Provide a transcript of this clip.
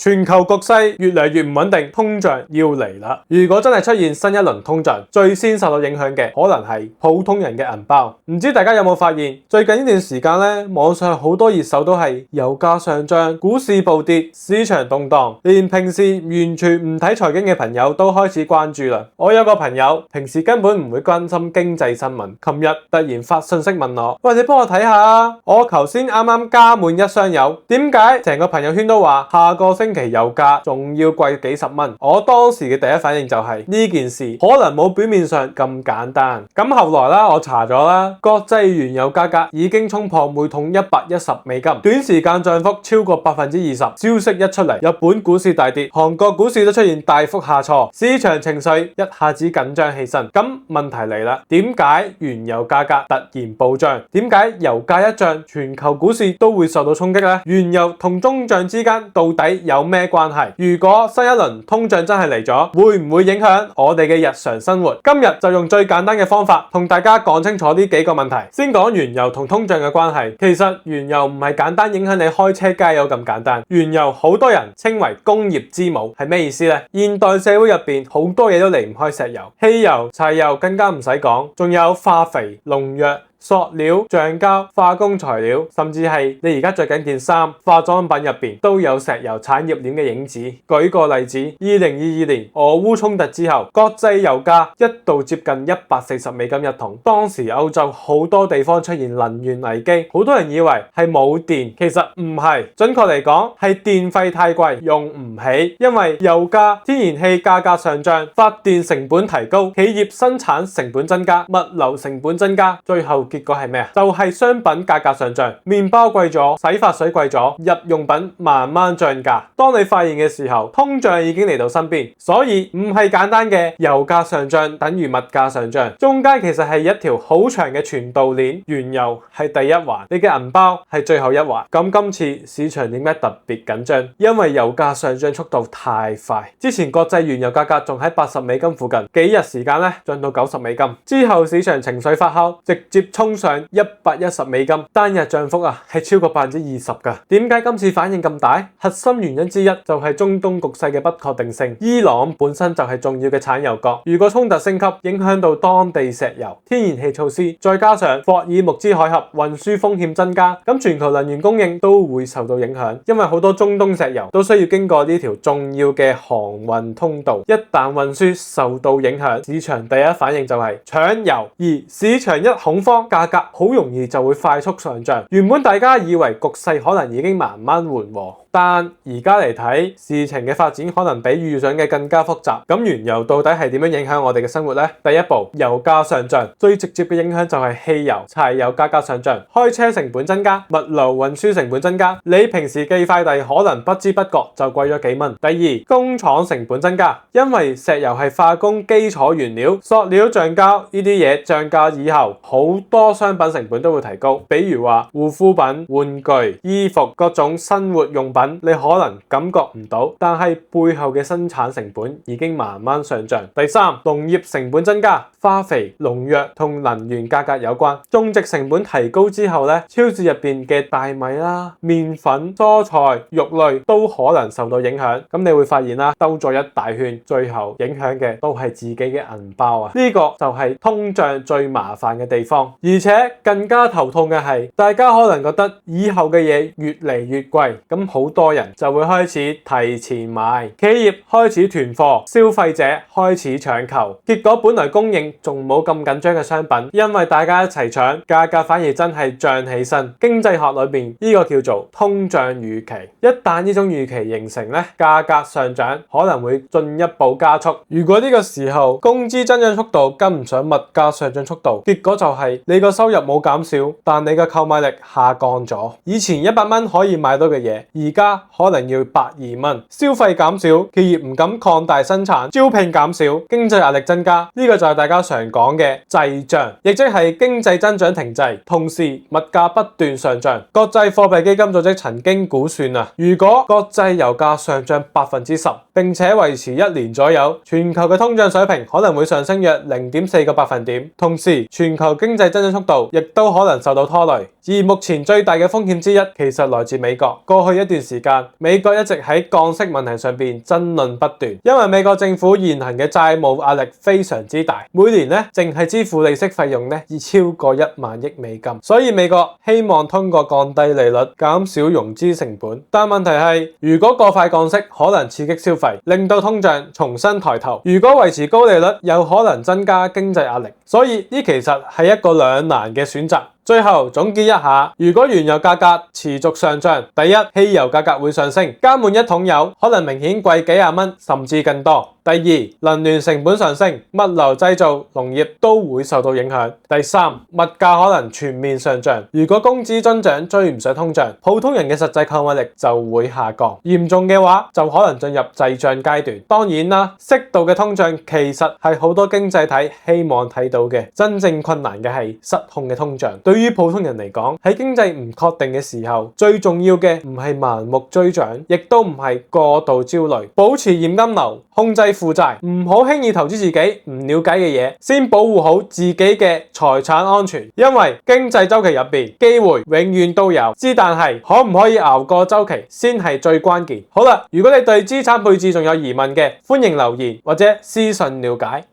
全球局勢越嚟越唔穩定，通脹要嚟啦。如果真係出現新一輪通脹，最先受到影響嘅可能係普通人嘅銀包。唔知大家有冇發現，最近呢段時間咧，網上好多熱搜都係油價上漲、股市暴跌、市場動盪，連平時完全唔睇財經嘅朋友都開始關注啦。我有個朋友平時根本唔會關心經濟新聞，琴日突然發信息問我：喂，你幫我睇下啊！我頭先啱啱加滿一箱油，點解成個朋友圈都話下個星期油價仲要貴幾十蚊？我當時嘅第一反應就係呢件事可能冇表面上咁簡單。咁後來啦，我查咗啦，國際原油價格已經衝破每桶$110，短時間漲幅超過20%。消息一出嚟，日本股市大跌，韓國股市都出現大幅下挫，市場情緒一下子緊張起身。咁問題嚟啦，點解原油價格突然暴漲？點解油價一漲，全球股市都會受到衝擊呢？原油同通脹之間到底有咩關係？如果新一輪通脹真係嚟咗，會唔會影響我哋嘅日常生活？今日就用最簡單嘅方法同大家講清楚呢幾個問題。先講原油同通脹嘅關係。其實原油唔係簡單影響你開車加油咁簡單。原油好多人稱為工業之母，係咩意思呢？現代社會入邊好多嘢都離唔開石油、汽油、柴油更加唔使講，仲有化肥、農藥、塑料、橡膠、化工材料，甚至係你而家着緊件衫、化妝品入邊都有石油產業鏈嘅影子。舉個例子，2022年俄烏衝突之後，國際油價一度接近$140一桶。當時歐洲好多地方出現能源危機，好多人以為係冇電，其實唔係，準確嚟講係電費太貴，用唔起。因為油價、天然氣價格上漲，發電成本提高，企業生產成本增加，物流成本增加，最後結果係咩啊？就係商品價格上漲，麵包貴咗，洗髮水貴咗，日用品慢慢漲價。當你發現嘅時候，通脹已經嚟到身邊，所以唔係簡單嘅油價上漲等於物價上漲，中間其實係一條好長嘅傳導鏈。原油係第一環，你嘅銀包係最後一環。咁今次市場點解特別緊張？因為油價上漲速度太快，之前國際原油價格仲喺$80附近，幾日時間咧漲到$90，之後市場情緒發酵，直接衝上$110，單日漲幅係超過20%噶。點解今次反應咁大？核心原因之一就係中東局勢嘅不確定性。伊朗本身就係重要嘅產油國，如果衝突升級，影響到當地石油、天然氣措施，再加上霍爾木茲海峽運輸風險增加，咁全球能源供應都會受到影響。因為好多中東石油都需要經過呢條重要嘅航運通道，一旦運輸受到影響，市場第一反應就係搶油，而市場一恐慌，價格好容易就會快速上漲。原本大家以為局勢可能已經慢慢緩和，但而家嚟睇，事情嘅發展可能比預想嘅更加複雜。咁原油到底係點樣影響我哋嘅生活呢？第一步，油價上漲，最直接嘅影響就係汽油、柴油價格上漲，開車成本增加，物流運輸成本增加，你平時寄快遞可能不知不覺就貴咗幾蚊。第二，工廠成本增加，因為石油係化工基礎原料，塑料、橡膠呢啲嘢漲價以後，好多商品成本都會提高，比如話護膚品、玩具、衣服、各種生活用品，你可能感覺唔到，但係背後嘅生產成本已經慢慢上漲。第三，農業成本增加，化肥、農藥同能源價格有關，種植成本提高之後咧，超市入邊嘅大米啦、麵粉、蔬菜、肉類都可能受到影響。咁你會發現啦，兜咗一大圈，最後影響嘅都係自己嘅銀包啊！呢個就係通脹最麻煩嘅地方，而且更加頭痛嘅係，大家可能覺得以後嘅嘢越嚟越貴，咁好多人就會開始提前買，企業開始囤貨，消費者開始搶購，結果本來供應仲冇咁緊張嘅商品，因為大家一齊搶，價格反而真係漲起身。經濟學裏邊呢個叫做通脹預期，一旦呢種預期形成咧，價格上漲可能會進一步加速。如果呢個時候工資增長速度跟唔上物價上漲速度，結果就係你個收入冇減少，但你嘅購買力下降咗。以前100蚊可以買到嘅嘢，而家可能要120蚊。消費減少，企業唔敢擴大生產，招聘減少，經濟壓力增加。呢個就係大家常講嘅滯脹，亦即係經濟增長停滯，同時物價不斷上漲。國際貨幣基金組織曾經估算如果國際油價上漲10%，並且維持1年左右，全球嘅通脹水平可能會上升約0.4個百分點。同時，全球經濟增長速度亦都可能受到拖累。而目前最大嘅風險之一，其實來自美國。過去一段時間，美國一直喺降息問題上邊爭論不斷，因為美國政府現行嘅債務壓力非常之大，每年咧淨係支付利息費用咧已超過1萬億美金，所以美國希望通過降低利率減少融資成本。但問題係，如果過快降息，可能刺激消費，令到通脹重新抬頭；如果維持高利率，有可能增加經濟壓力。所以呢其實係一個兩難嘅選擇。最後總結一下，如果原油價格持續上漲，第一，汽油價格會上升，加滿一桶油可能明顯貴幾廿蚊，甚至更多。第二，能源成本上升，物流製造、農業都會受到影響。第三，物價可能全面上漲，如果工資增長追唔上通脹，普通人嘅實際購買力就會下降，嚴重嘅話就可能進入滯脹階段。當然啦，適度嘅通脹其實係好多經濟體希望睇到嘅，真正困難嘅係失控嘅通脹。對於普通人嚟講，喺經濟唔確定嘅時候，最重要嘅唔係盲目追漲，亦都唔係過度焦慮，保持現金流，控制負債，唔好輕易投資自己唔了解嘅嘢，先保護好自己嘅財產安全。因為經濟週期入邊，機會永遠都有，但係可唔可以熬過週期先係最關鍵。好啦，如果你對資產配置仲有疑問嘅，歡迎留言或者私信了解。